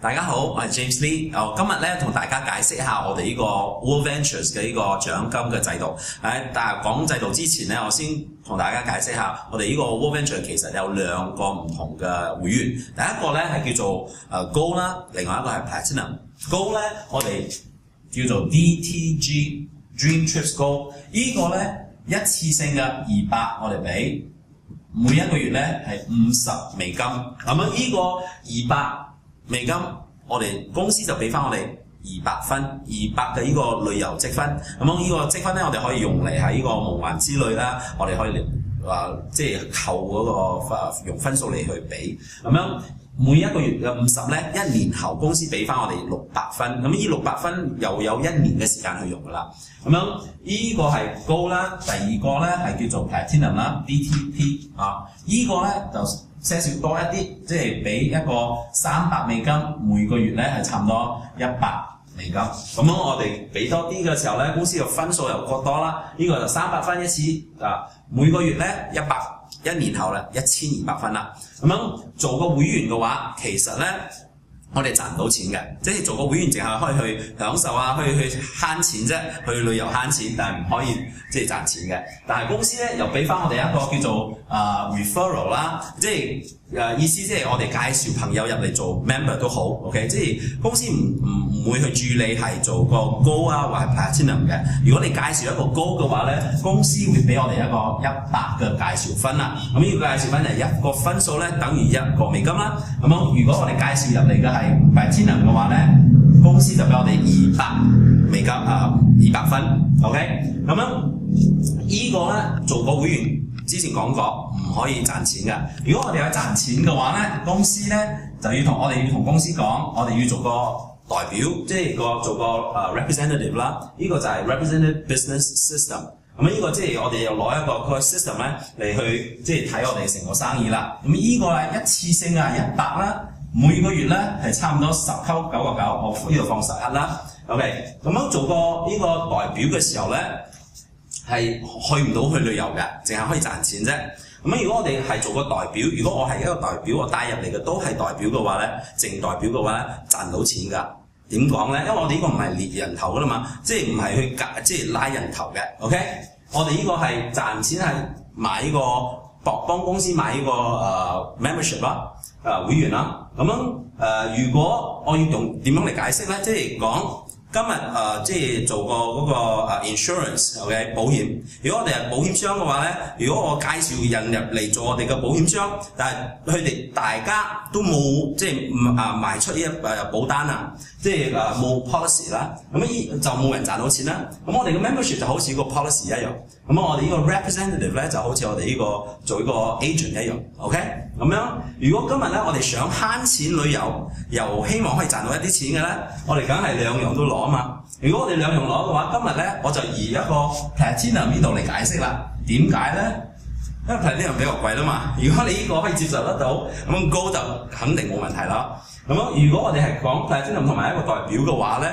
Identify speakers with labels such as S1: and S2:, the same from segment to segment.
S1: 大家好，我係 James Lee。今日咧同大家解釋下我哋呢個 World Ventures 嘅呢個獎金嘅制度。但係講制度之前咧，我先同大家解釋下我哋呢個 World Ventures 其實有兩個唔同嘅會員。第一個咧係叫做Gold 啦，另外一個係 Platinum。Gold 咧我哋叫做 DTG Dream Trips Gold。呢個咧一次性嘅200我哋俾，每一個月咧係50美金。咁樣呢個200美金，我哋公司就俾翻我哋200分，200嘅呢個旅遊積分。咁樣呢個積分咧，我哋可以用嚟喺呢個夢幻之旅啦，我哋可以即係扣嗰個用分數嚟去俾。咁樣每一個月嘅50咧，1年後公司俾翻我哋600分。咁呢600分又有1年嘅時間去用噶啦。咁樣呢個係高啦，第二個咧係叫做 Platinum 啦 ，BTP 啊，呢個咧就些少多一啲，即係俾一個300美金，每個月咧係差唔多100美金。咁樣我哋俾多啲嘅時候咧，公司嘅分數又過多啦。呢個就300分一次啊，每個月咧100，1年後咧1200分啦。咁樣做個會員嘅話，其實咧我哋賺唔到錢嘅，即係做個會員淨係可以去享受啊，去慳錢啫，去旅遊慳錢，但係唔可以即係賺錢嘅。但係公司咧又俾翻我哋一個叫做referral 啦，即係意思即係我哋介紹朋友入嚟做 member 都好 ，OK， 即係公司唔會去注你係做個 Gold 啊或係 Platinum 嘅。如果你介紹一個 Gold 嘅話咧，公司會俾我哋一個100嘅介紹分啦。咁呢個介紹分係一個分數咧等於1個美金啦。咁樣如果我哋介紹入嚟嘅係Platinum 嘅話咧，公司就俾我哋200美金200分 ，OK。咁樣呢個咧做個會員之前講過唔可以賺錢嘅。如果我哋有賺錢嘅話咧，公司咧就要我哋要同公司講，我哋要做個代表，即係做個representative 啦。呢個就係 representative business system。咁呢個即係我哋又攞一個 system 咧嚟去即係睇我哋成個生意啦。咁呢個係一次性100啦。每個月咧係差唔多10扣99，我呢度放11啦。OK， 咁樣做個呢個代表嘅時候咧，係去唔到去旅遊嘅，淨係可以賺錢啫。咁如果我哋係做個代表，如果我係一個代表，我帶入嚟嘅都係代表嘅話咧，淨代表嘅話咧，賺到錢㗎。點講咧？因為我哋呢個唔係獵人頭㗎啦嘛，即係唔係去即係拉人頭嘅。OK， 我哋呢個係賺錢係買呢個幫公司買呢個membership 啦。會員啦，咁樣如果我要用點樣嚟解釋咧，即係講今日即係做個嗰個insurance，OK， 保險。如果我哋係保險商嘅話咧，如果我介紹人入嚟做我哋嘅保險商，但係佢哋大家都冇即係賣出呢一保單啊，即係冇 policy 啦，咁就冇人賺到錢啦。咁我哋嘅 membership 就好似個 policy 一樣，咁我哋呢個 representative 咧就好似我哋呢個做呢個 agent 一樣 ，OK？ 咁樣如果今日咧我哋想慳錢旅遊，又希望可以賺到一啲錢嘅咧，我哋梗係兩樣都攞啊嘛。如果我哋兩樣攞嘅話，今日咧我就以一個 Platinum 呢度嚟解釋啦。點解咧？因為 Platinum 比較貴啦嘛。如果你呢個可以接受得到，咁高就肯定冇問題啦。咁如果我哋係講 Platinum 同埋一個代表嘅話咧，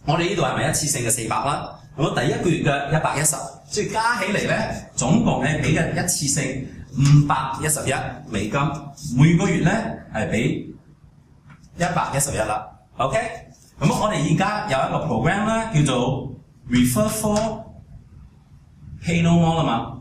S1: 我哋呢度係咪一次性嘅400啦？咁第一個月嘅110，所以加起嚟咧，總共係俾嘅一次性511美金，每個月咧係俾111啦。OK， 咁我哋而家有一個 program 啦，叫做 Refer for Pay No More 啦嘛。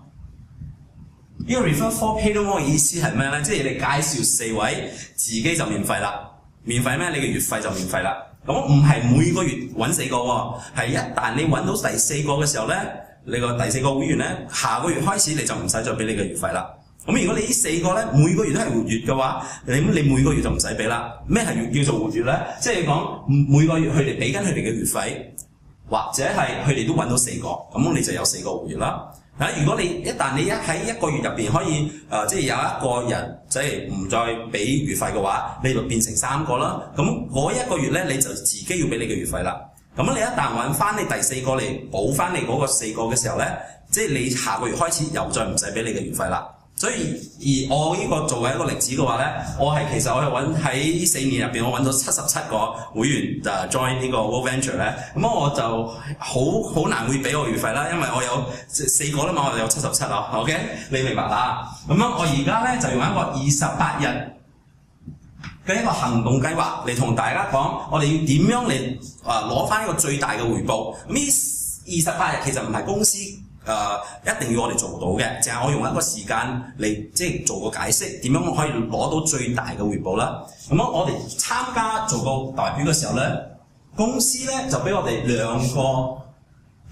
S1: 呢個 Refer for Pay No More 嘅意思係咩咧？即係你介紹4位，自己就免費啦。免費咩？你嘅月費就免費啦。咁唔係每個月揾4個喎，係一旦你揾到第4個嘅時候咧，你個第4個會員咧，下個月開始你就唔使再俾你嘅月費啦。咁如果你呢4個咧每個月都係活躍嘅話，你每個月就唔使俾啦。咩係叫做活躍咧？即係講每個月佢哋俾緊佢哋嘅月費，或者係佢哋都揾到4個，咁你就有4個活躍啦。如果你一旦你喺一個月入邊可以即係有一個人即係唔再俾月費嘅話，你就變成3個啦。咁嗰一個月咧你就自己要俾你嘅月費啦。咁你一旦揾翻你第4個嚟補翻你嗰個4個嘅時候咧，即係你下個月開始又再唔使俾你嘅月費啦。所以而我呢個作為一個例子嘅話咧，其實我係揾喺4年入邊，我揾到77個會員join 呢個 World Venture 咧，咁我就好難會俾我月費啦，因為我有4個啦嘛，我有77啊 ，OK？ 你明白啦？咁樣我而家咧就用一個28日嘅一個行動計劃嚟同大家講，我哋要點樣嚟攞翻一個最大嘅回報。呢28日其實唔係公司一定要我哋做到嘅，淨係我用一個時間嚟即係做個解釋，點樣可以攞到最大嘅回報啦。咁我哋參加做個代表嘅時候咧，公司咧就俾我哋2個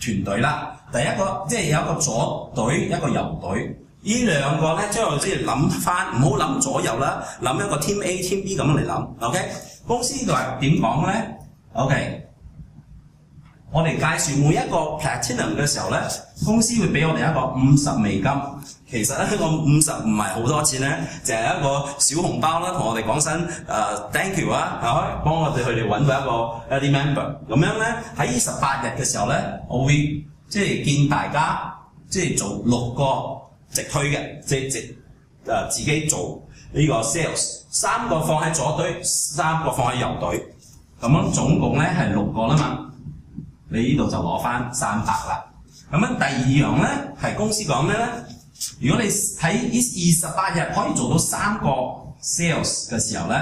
S1: 團隊啦。第一個即係有一個左隊，一個右隊。呢2個咧，將我即係諗翻，唔好諗左右啦，諗一個 team A、team B 咁樣嚟諗。OK， 公司呢度係點講咧 ？OK， 我哋介紹每一個 platinum 嘅時候咧，公司會俾我哋一個50美金。其實咧，個50唔係好多錢咧，就係一個小紅包啦，同我哋講聲thank you 啊，係幫我哋佢哋揾到一啲 member。咁樣咧喺28日嘅時候咧，我會即係見大家即係做6個直推嘅，即係自己做呢個 sales，3個放喺左隊，3個放喺右隊，咁樣總共咧係6個啦嘛。你呢度就攞翻300啦。咁樣第2樣咧係公司講咩咧？如果你喺呢28日可以做到3個 sales 嘅時候咧，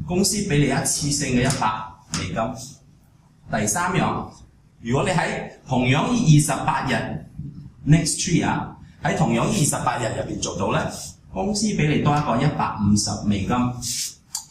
S1: 公司俾你一次性嘅100美金。第3樣，如果你喺同樣28日 next year 啊，喺同樣28日入邊做到咧，公司俾你多一個150美金。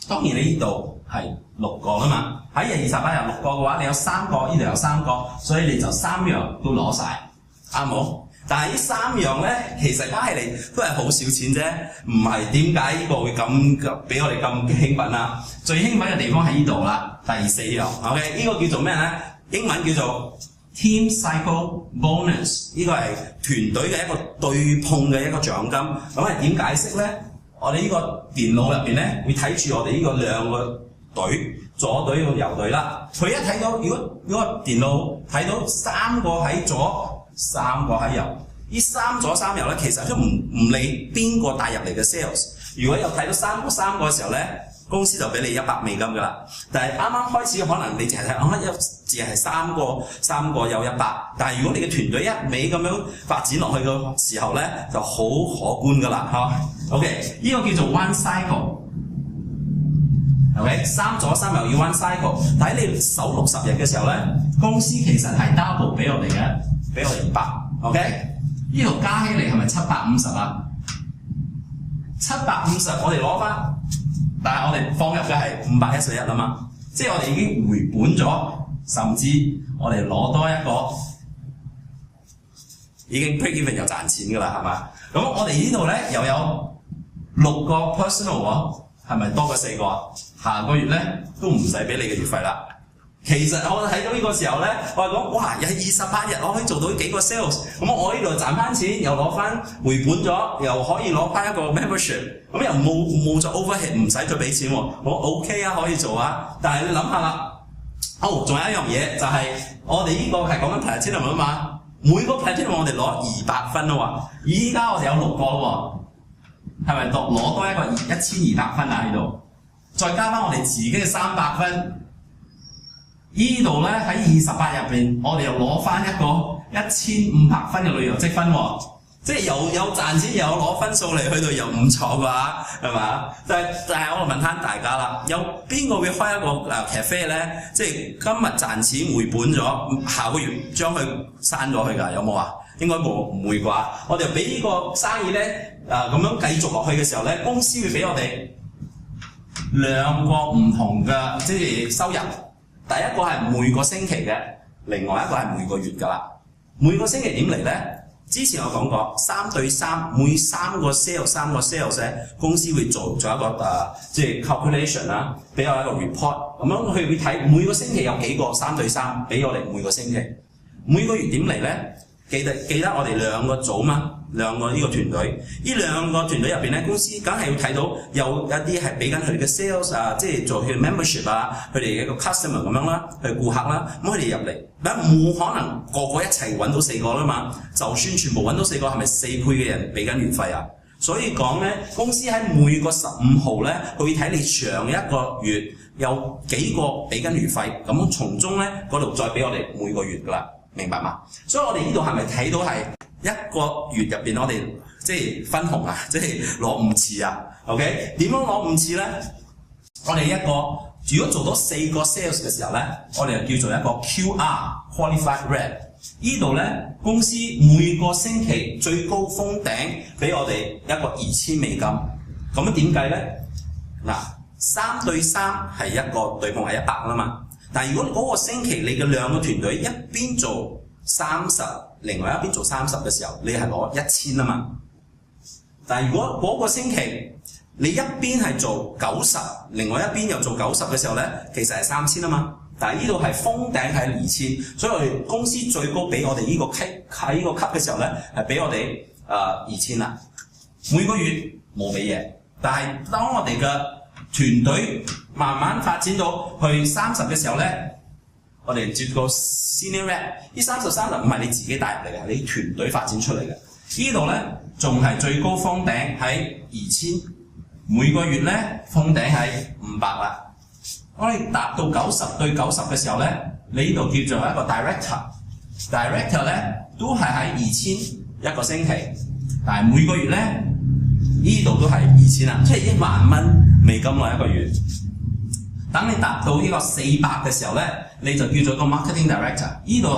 S1: 當然你呢度係6個啦嘛，喺28日6個嘅話，你有3個，呢度有3個，所以你就3樣都攞晒，啱冇？但係呢3樣咧，其實加起嚟都係好少錢啫，唔係點解呢個會咁俾我哋咁興奮啊？最興奮嘅地方喺呢度啦，第4樣 ，OK， 呢個叫做咩咧？英文叫做 Team Cycle Bonus， 呢個係團隊嘅一個對碰嘅一個獎金。咁係點解釋咧？我哋呢個電腦入邊咧會睇住我哋呢個2個隊，左隊同右隊啦。佢一睇到，如果個電腦睇到3個喺左，3個喺右，呢3左3右咧，其實都唔理邊個帶入嚟嘅 sales。如果有睇到3個嘅時候咧，公司就俾你100美金噶啦。但係啱啱開始可能你淨係睇淨係3個有100，但係如果你嘅團隊一味咁樣發展落去嘅時候咧，就好可觀噶啦嚇。OK， 呢個叫做 one cycle。OK， 3左3右要 one cycle。但喺你守60日嘅時候咧，公司其實係 double 俾我哋嘅，俾我哋100。OK， 呢度加起嚟係咪750啊？750我哋攞翻，但係我哋放入嘅係511啊嘛，即係我哋已經回本咗，甚至我哋攞多一個已經 break even 又賺錢㗎啦，係嘛？咁我哋呢度咧又有6個 personal 喎，係咪多過4個啊？下個月咧都唔使俾你嘅月費啦。其實我睇到呢個時候咧，我係講哇，又係28日，我可以做到幾個 sales， 咁我呢度賺翻錢，又攞翻回本咗，又可以攞翻一個 membership， 咁又冇咗 overhead， 唔使再俾錢喎，我 OK 啊，可以做啊。但係你諗下啦，仲有一樣嘢就係我哋呢個係講緊 platinum 啊嘛，每個 platinum 我哋攞200分啊喎，依家我哋有6個咯喎，係咪攞多一個1200分啊喺度？再加翻我哋自己嘅300分。呢度咧喺28入邊，我哋又攞翻一個1500分嘅旅遊積分喎，即係又有賺錢又有攞分數嚟，去到又唔錯啩，係嘛？但係我問翻大家啦，有邊個會開一個cafe 咧？即係今日賺錢回本咗，下個月將佢刪咗佢㗎？有冇啊？應該冇，唔會啩？我哋俾呢個生意咧咁樣繼續落去嘅時候咧，公司會俾我哋2個唔同嘅即係收入。第一個係每個星期嘅，另外一個係每個月㗎啦。每個星期點嚟咧？之前我講過3對3，每3個 sales 咧，公司會做一個即係 calculation 啦，俾我一個 report。咁樣佢會睇每個星期有幾個3對3，俾我哋每個星期。每個月點嚟咧？記得我哋2個組嘛，2個呢個團隊。呢2個團隊入邊咧，公司梗係要睇到有一啲係俾緊佢哋嘅 sales 啊，即係做佢 membership 啊，佢哋嘅一個 customer 咁樣啦，佢顧客啦，咁佢哋入嚟，冇可能個個一齊揾到4個啦嘛。就算全部揾到4個，係咪4倍嘅人俾緊月費啊？所以講咧，公司喺每個15號咧，佢會睇你上一個月有幾個俾緊月費，咁從中咧嗰度再俾我哋每個月㗎啦。明白嘛？所以我哋呢度係咪睇到係一個月入邊我哋即係分紅啊，即係攞5次啊 ？OK， 點樣攞5次咧？我哋如果做到4個 sales 嘅時候咧，我哋就叫做一個 QR Qualified Rep。呢度咧公司每個星期最高封頂俾我哋一個2000美金。咁樣點計咧？嗱，3對3係一個對碰係100啦嘛。但係如果嗰個星期你嘅兩個團隊一邊做30，另外一邊做30嘅時候，你係攞1000啊嘛。但係如果嗰個星期你一邊係做90，另外一邊又做90嘅時候咧，其實係3000啊嘛。但係呢度係封頂係2000，所以我哋公司最高俾我哋呢個級喺呢個級嘅時候咧，係俾我哋2000啦。每個月冇俾嘢，但係當我哋嘅團隊慢慢發展到去30嘅時候咧，我哋接個 senior rep， 呢30唔係你自己帶入嚟嘅，你團隊發展出嚟嘅。呢度咧仲係最高封頂喺2000，每個月咧封頂係500啦。我哋達到90對90嘅時候咧，你呢度叫做一個 director 咧都係喺2000一個星期，但係每個月咧呢度都係2000啦，即係10000蚊美金啦一個月。等你達到呢個400嘅時候咧，你就叫做個 marketing director， 呢度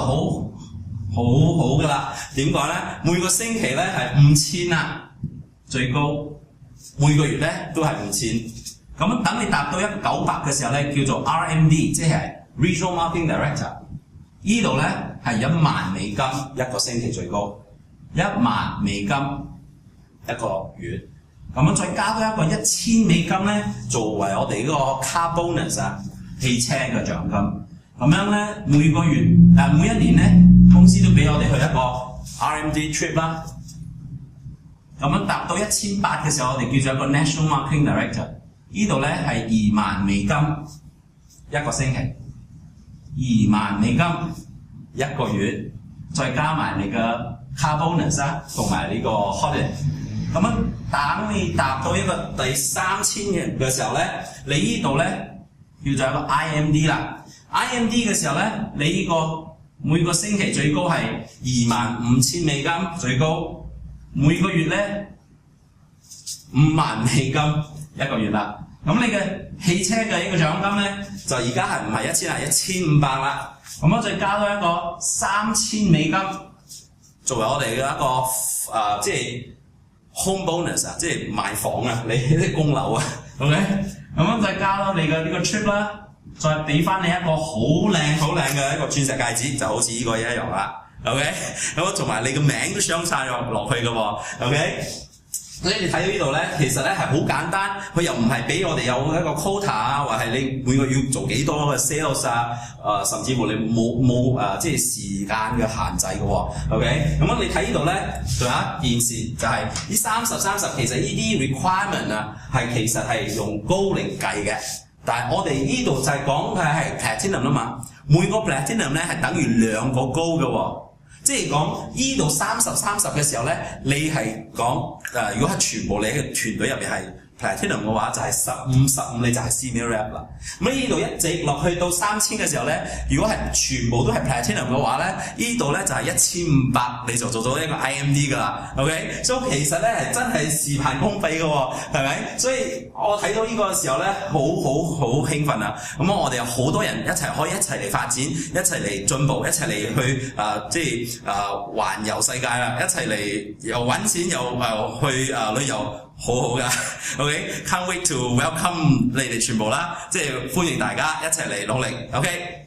S1: 好噶啦。點講咧？每個星期咧係5000啦，最高每個月咧都係5000。咁等你達到一個900嘅時候咧，叫做 RMD， 即係 Regional Marketing Director。呢度咧係10000美金一個星期最高，10000美金一個月。咁樣再加多一個1000美金咧，作為我哋嗰個 car bonus 啊，汽車嘅獎金。咁樣咧每個月每一年咧，公司都俾我哋去一個 RMD trip 啦。咁樣達到1800嘅時候，我哋叫做一個 National Marketing Director。呢度咧係20000美金一個星期，20000美金一個月，再加埋你嘅 car bonus 啦，同埋呢個 holiday。咁樣等你達到一個第3000嘅時候咧，你呢度咧叫做一個 IMD 啦。IMD 嘅時候咧，你呢個每個星期最高係25000美金最高，每個月咧50000美金一個月啦。咁你嘅汽車嘅呢個獎金咧，就而家係唔係1000係1500啦。咁我再加多一個3000美金，作為我哋嘅一個即係 home bonus 啊，即係買房啊，你啲供樓啊 ，OK？ 咁樣再加多你嘅呢個 trip 啦，再俾翻你一個好靚嘅一個鑽石戒指，就好似呢個一樣啦 ，OK？ 咁同埋你嘅名都鑲晒落去嘅喎 ，OK？所以你睇到呢度咧，其實咧係好簡單，佢又唔係俾我哋有一個 quota 啊，或係你每個要做幾多嘅 sales 啊，甚至乎你冇即係時間嘅限制嘅喎 ，OK？ 咁樣你睇呢度咧，仲有一件事就係呢30，其實呢啲 requirement 啊係其實係用高嚟計嘅，但係我哋呢度就係講佢係 platinum 啊嘛，每個 platinum 咧係等於2個高嘅喎。即係講呢度30嘅時候咧，你係講如果係全部你嘅團隊入邊係 platinum 嘅話，就係15，你就係 senior rep 啦。咁呢度一直落去到3000嘅時候咧，如果係全部都係 platinum 嘅話咧，呢度咧就係1500，你就做咗一個 IMD 噶啦。OK， 所以其實咧係真係事半功倍嘅喎，係咪？所以我睇到呢個時候咧，好興奮啊！咁我哋有好多人可以一齊嚟發展，一齊嚟進步，一齊嚟去即係環遊世界啦，一齊嚟又揾錢又去旅遊。好㗎 ，OK，can't wait to welcome 你哋全部啦，即係歡迎大家一齊嚟努力 ，OK。